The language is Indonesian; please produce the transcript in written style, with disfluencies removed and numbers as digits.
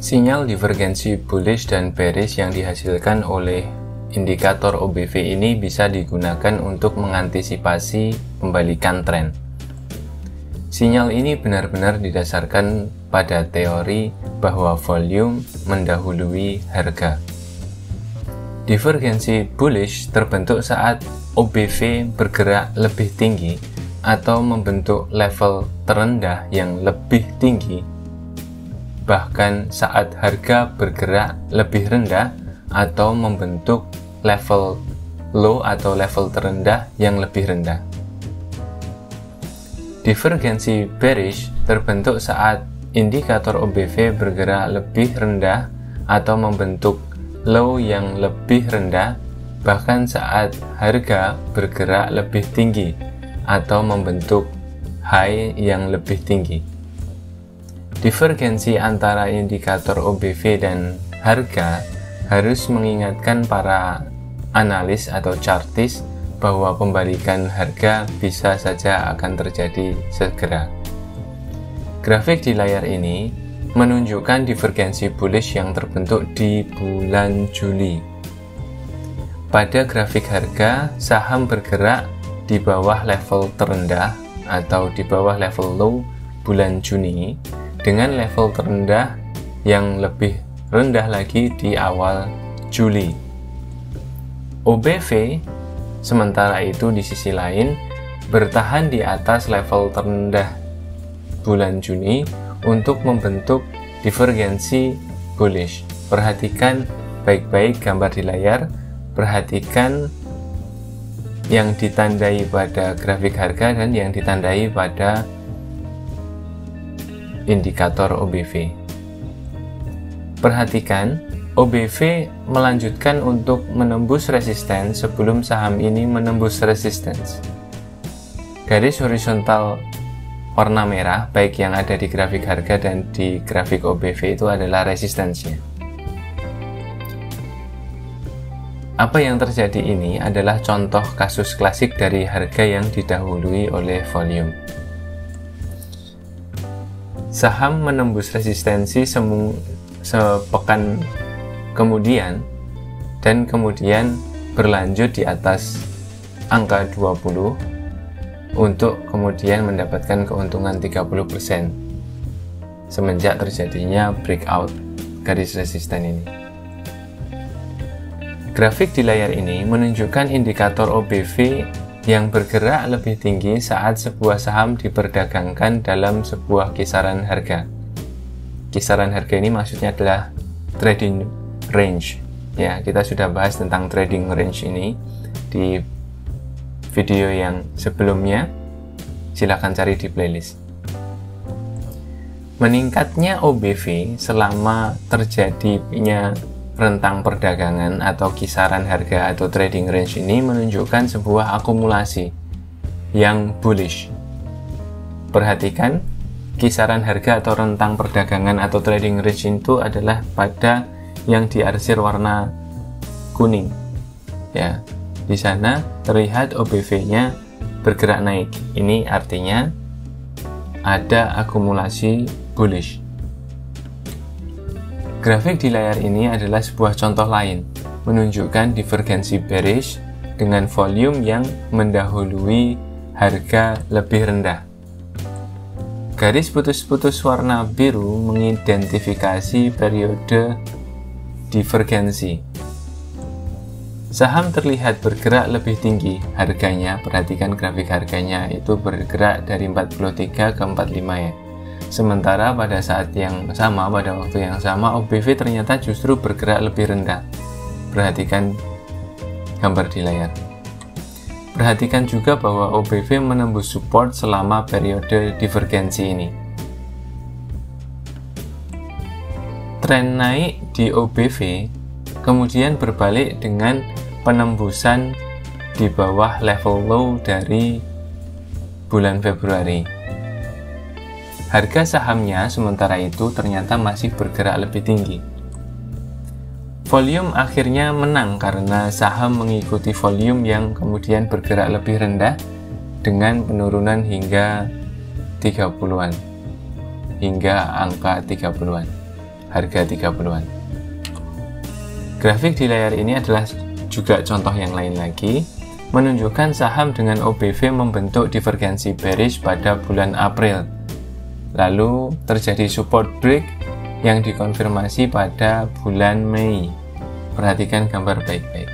Sinyal divergensi bullish dan bearish yang dihasilkan oleh indikator OBV ini bisa digunakan untuk mengantisipasi pembalikan tren. Sinyal ini benar-benar didasarkan pada teori bahwa volume mendahului harga. Divergensi bullish terbentuk saat OBV bergerak lebih tinggi atau membentuk level terendah yang lebih tinggi, bahkan saat harga bergerak lebih rendah atau membentuk level low atau level terendah yang lebih rendah. Divergensi bearish terbentuk saat indikator OBV bergerak lebih rendah atau membentuk low yang lebih rendah, bahkan saat harga bergerak lebih tinggi atau membentuk high yang lebih tinggi. Divergensi antara indikator OBV dan harga harus mengingatkan para analis atau chartis bahwa pembalikan harga bisa saja akan terjadi segera. Grafik di layar ini menunjukkan divergensi bullish yang terbentuk di bulan Juli. Pada grafik harga, saham bergerak di bawah level terendah atau di bawah level low bulan Juni, dengan level terendah yang lebih rendah lagi di awal Juli. OBV sementara itu di sisi lain bertahan di atas level terendah bulan Juni untuk membentuk divergensi bullish. Perhatikan baik-baik gambar di layar, perhatikan yang ditandai pada grafik harga dan yang ditandai pada indikator OBV. Perhatikan, OBV melanjutkan untuk menembus resisten sebelum saham ini menembus resistance. Garis horizontal warna merah, baik yang ada di grafik harga dan di grafik OBV, itu adalah resistensinya. Apa yang terjadi ini adalah contoh kasus klasik dari harga yang didahului oleh volume. Saham menembus resistensi sepekan kemudian dan kemudian berlanjut di atas angka 20 untuk kemudian mendapatkan keuntungan 30% semenjak terjadinya breakout garis resisten ini. Grafik di layar ini menunjukkan indikator OBV yang bergerak lebih tinggi saat sebuah saham diperdagangkan dalam sebuah kisaran harga. Kisaran harga ini maksudnya adalah trading range. Ya, kita sudah bahas tentang trading range ini di video yang sebelumnya. Silakan cari di playlist. Meningkatnya OBV selama terjadinya rentang perdagangan atau kisaran harga atau trading range ini menunjukkan sebuah akumulasi yang bullish. Perhatikan, kisaran harga atau rentang perdagangan atau trading range itu adalah pada yang diarsir warna kuning. Ya, di sana terlihat OBV-nya bergerak naik. Ini artinya ada akumulasi bullish. Grafik di layar ini adalah sebuah contoh lain, menunjukkan divergensi bearish dengan volume yang mendahului harga lebih rendah. Garis putus-putus warna biru mengidentifikasi periode divergensi. Saham terlihat bergerak lebih tinggi harganya, perhatikan grafik harganya itu bergerak dari 43 ke 45 ya. Sementara pada saat yang sama, pada waktu yang sama, OBV ternyata justru bergerak lebih rendah. Perhatikan gambar di layar. Perhatikan juga bahwa OBV menembus support selama periode divergensi ini. Tren naik di OBV kemudian berbalik dengan penembusan di bawah level low dari bulan Februari. Harga sahamnya sementara itu ternyata masih bergerak lebih tinggi. Volume akhirnya menang karena saham mengikuti volume yang kemudian bergerak lebih rendah dengan penurunan hingga 30-an, hingga angka 30-an. harga 30-an. Grafik di layar ini adalah juga contoh yang lain lagi, menunjukkan saham dengan OBV membentuk divergensi bearish pada bulan April. Lalu terjadi support break yang dikonfirmasi pada bulan Mei. Perhatikan gambar baik-baik.